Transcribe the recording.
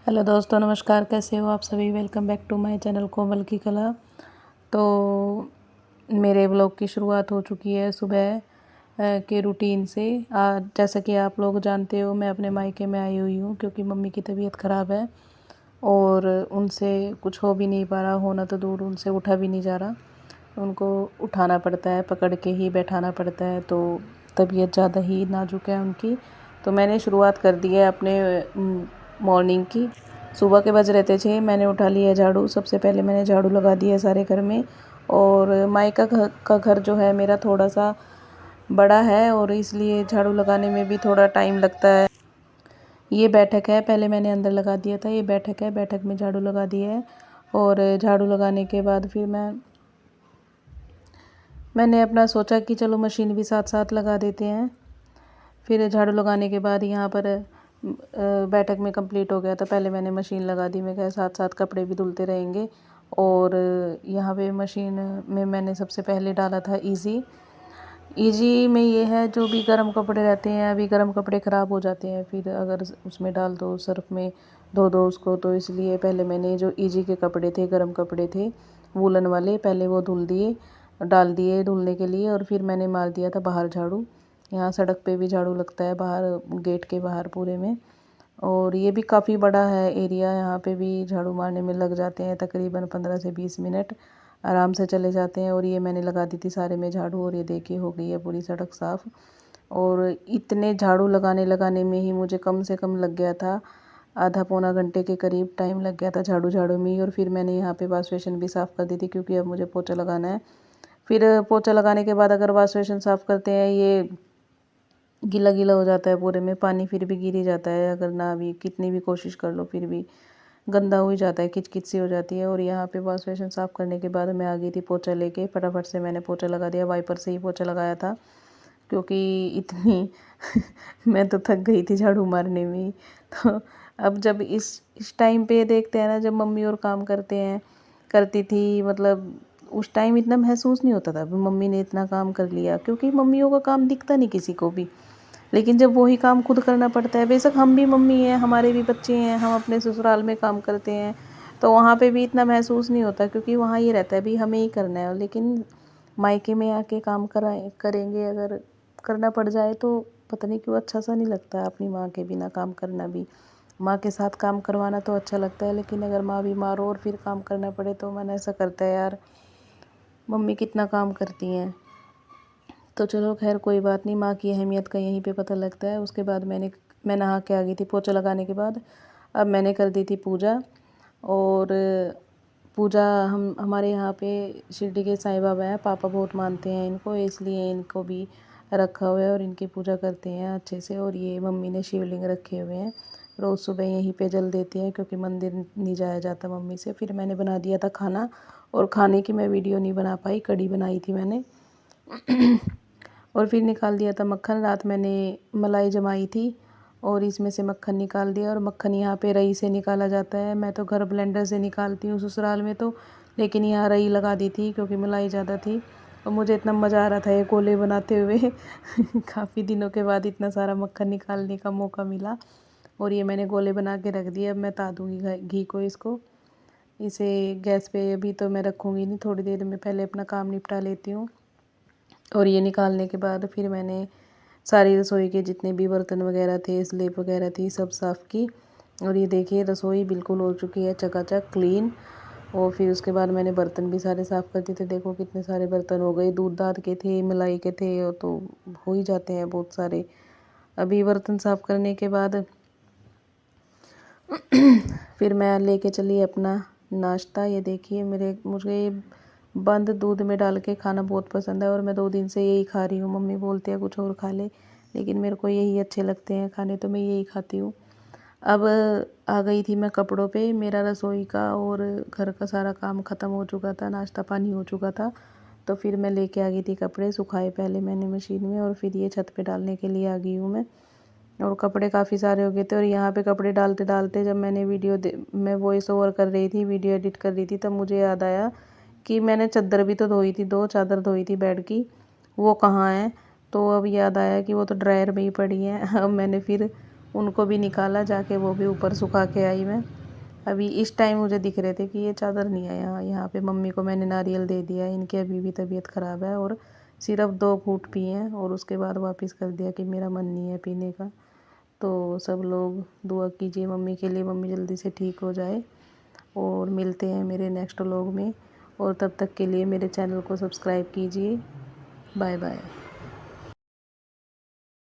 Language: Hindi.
हेलो दोस्तों, नमस्कार। कैसे हो आप सभी? Welcome back to my channel Komal की कला। तो मेरे ब्लॉग की शुरुआत हो चुकी है सुबह के रूटीन से। जैसा कि आप लोग जानते हो, मैं अपने मायके में आई हुई हूँ क्योंकि मम्मी की तबीयत ख़राब है और उनसे कुछ हो भी नहीं पा रहा, होना तो दूर उनसे उठा भी नहीं जा रहा। उनको उठाना पड़ता है, पकड़ के ही बैठाना पड़ता है, तो तबीयत ज़्यादा ही नाजुक है उनकी। तो मैंने शुरुआत कर दी है अपने मॉर्निंग की। सुबह के बज रहे थे 6, मैंने उठा लिया झाड़ू। सबसे पहले मैंने झाड़ू लगा दिया सारे घर में। और मायका का घर जो है मेरा थोड़ा सा बड़ा है और इसलिए झाड़ू लगाने में भी थोड़ा टाइम लगता है। ये बैठक है, पहले मैंने अंदर लगा दिया था। ये बैठक है, बैठक में झाड़ू लगा दिया है। और झाड़ू लगाने के बाद फिर मैंने अपना सोचा कि चलो मशीन भी साथ साथ लगा देते हैं। फिर झाड़ू लगाने के बाद यहाँ पर बैठक में कंप्लीट हो गया था। पहले मैंने मशीन लगा दी, मैं कहा साथ साथ कपड़े भी धुलते रहेंगे। और यहाँ पे मशीन में मैंने सबसे पहले डाला था इजी। इजी में ये है, जो भी गर्म कपड़े रहते हैं, अभी गर्म कपड़े ख़राब हो जाते हैं, फिर अगर उसमें डाल दो, सर्फ में धो दो उसको, तो इसलिए पहले मैंने जो इजी के कपड़े थे, गर्म कपड़े थे वूलन वाले, पहले वो धुल दिए, डाल दिए धुलने के लिए। और फिर मैंने मार दिया था बाहर झाड़ू। यहाँ सड़क पे भी झाड़ू लगता है, बाहर गेट के बाहर पूरे में। और ये भी काफ़ी बड़ा है एरिया, यहाँ पे भी झाड़ू मारने में लग जाते हैं तकरीबन 15 से 20 मिनट, आराम से चले जाते हैं। और ये मैंने लगा दी थी सारे में झाड़ू, और ये देखिए हो गई है पूरी सड़क साफ़। और इतने झाड़ू लगाने लगाने में ही मुझे कम से कम लग गया था आधा पौना घंटे के करीब टाइम लग गया था झाड़ू झाड़ू में ही। और फिर मैंने यहाँ पे वॉश बेसिन भी साफ़ कर दी थी क्योंकि अब मुझे पोछा लगाना है। फिर पोछा लगाने के बाद अगर वॉश बेसिन साफ़ करते हैं, ये गीला गीला हो जाता है पूरे में, पानी फिर भी गिर ही जाता है, अगर ना भी कितनी भी कोशिश कर लो फिर भी गंदा हो ही जाता है, किचकिच सी हो जाती है। और यहाँ पे वॉश बेसिन साफ़ करने के बाद मैं आ गई थी पोछा लेके। फटाफट से मैंने पोछा लगा दिया, वाइपर से ही पोछा लगाया था क्योंकि इतनी मैं तो थक गई थी झाड़ू मारने में ही। तो अब जब इस टाइम पे देखते हैं ना, जब मम्मी और काम करती थी, मतलब उस टाइम इतना महसूस नहीं होता था मम्मी ने इतना काम कर लिया, क्योंकि मम्मियों का काम दिखता नहीं किसी को भी। लेकिन जब वही काम खुद करना पड़ता है, बेशक हम भी मम्मी हैं, हमारे भी बच्चे हैं, हम अपने ससुराल में काम करते हैं, तो वहाँ पे भी इतना महसूस नहीं होता क्योंकि वहाँ ये रहता है भी हमें ही करना है। लेकिन मायके में आके काम करेंगे, अगर करना पड़ जाए तो पता नहीं क्यों अच्छा सा नहीं लगता है अपनी माँ के बिना काम करना भी। माँ के साथ काम करवाना तो अच्छा लगता है, लेकिन अगर माँ बीमार हो और फिर काम करना पड़े तो मन ऐसा करता है यार, मम्मी कितना काम करती हैं। तो चलो खैर कोई बात नहीं, माँ की अहमियत का यहीं पे पता लगता है। उसके बाद मैं नहा के आ गई थी पोछा लगाने के बाद। अब मैंने कर दी थी पूजा। और पूजा हमारे यहाँ पे शिरडी के साईं बाबा हैं, पापा बहुत मानते हैं इनको, इसलिए इनको भी रखा हुआ है और इनकी पूजा करते हैं अच्छे से। और ये मम्मी ने शिवलिंग रखे हुए हैं, रोज़ सुबह यहीं पे जल देती हैं क्योंकि मंदिर नहीं जाया जाता मम्मी से। फिर मैंने बना दिया था खाना, और खाने की मैं वीडियो नहीं बना पाई, कढ़ी बनाई थी मैंने। और फिर निकाल दिया था मक्खन, रात मैंने मलाई जमाई थी और इसमें से मक्खन निकाल दिया। और मक्खन यहाँ पे रई से निकाला जाता है, मैं तो घर ब्लेंडर से निकालती हूँ ससुराल में तो, लेकिन यहाँ रई लगा दी थी क्योंकि मलाई ज़्यादा थी। और मुझे इतना मज़ा आ रहा था ये गोले बनाते हुए काफ़ी दिनों के बाद इतना सारा मक्खन निकालने का मौका मिला। और ये मैंने गोले बना के रख दिए, अब मैं ता दूँगी घी को इसको, इसे गैस पे अभी तो मैं रखूँगी नहीं, थोड़ी देर में पहले अपना काम निपटा लेती हूँ। और ये निकालने के बाद फिर मैंने सारी रसोई के जितने भी बर्तन वगैरह थे, स्लेब वगैरह थी, सब साफ़ की। और ये देखिए रसोई बिल्कुल हो चुकी है चकाचक क्लीन। और फिर उसके बाद मैंने बर्तन भी सारे साफ़ कर दिए थे, देखो कितने सारे बर्तन हो गए, दूध दाद के थे, मलाई के थे, और तो हो ही जाते हैं बहुत सारे। अभी बर्तन साफ़ करने के बाद फिर मैं लेके चली अपना नाश्ता। ये देखिए मुझे बंद दूध में डाल के खाना बहुत पसंद है और मैं 2 दिन से यही खा रही हूँ। मम्मी बोलते हैं कुछ और खा ले, लेकिन मेरे को यही अच्छे लगते हैं खाने, तो मैं यही खाती हूँ। अब आ गई थी मैं कपड़ों पे। मेरा रसोई का और घर का सारा काम ख़त्म हो चुका था, नाश्ता पानी हो चुका था। तो फिर मैं लेके आ गई थी कपड़े, सुखाए पहले मैंने मशीन में और फिर ये छत पे डालने के लिए आ गई हूँ मैं। और कपड़े काफ़ी सारे हो गए थे। और यहाँ पे कपड़े डालते डालते जब मैंने मैं वॉइस ओवर कर रही थी, वीडियो एडिट कर रही थी, तब मुझे याद आया कि मैंने चादर भी तो धोई थी, 2 चादर धोई थी बेड की, वो कहाँ है। तो अब याद आया कि वो तो ड्रायर में ही पड़ी है। अब मैंने फिर उनको भी निकाला जाके, वो भी ऊपर सुखा के आई मैं। अभी इस टाइम मुझे दिख रहे थे कि ये चादर नहीं है यहाँ। यहाँ पे मम्मी को मैंने नारियल दे दिया, इनकी अभी भी तबीयत ख़राब है और सिर्फ 2 घूंट पिए हैं और उसके बाद वापस कर दिया कि मेरा मन नहीं है पीने का। तो सब लोग दुआ कीजिए मम्मी के लिए, मम्मी जल्दी से ठीक हो जाए। और मिलते हैं मेरे नेक्स्ट व्लॉग में, और तब तक के लिए मेरे चैनल को सब्सक्राइब कीजिए। Bye bye.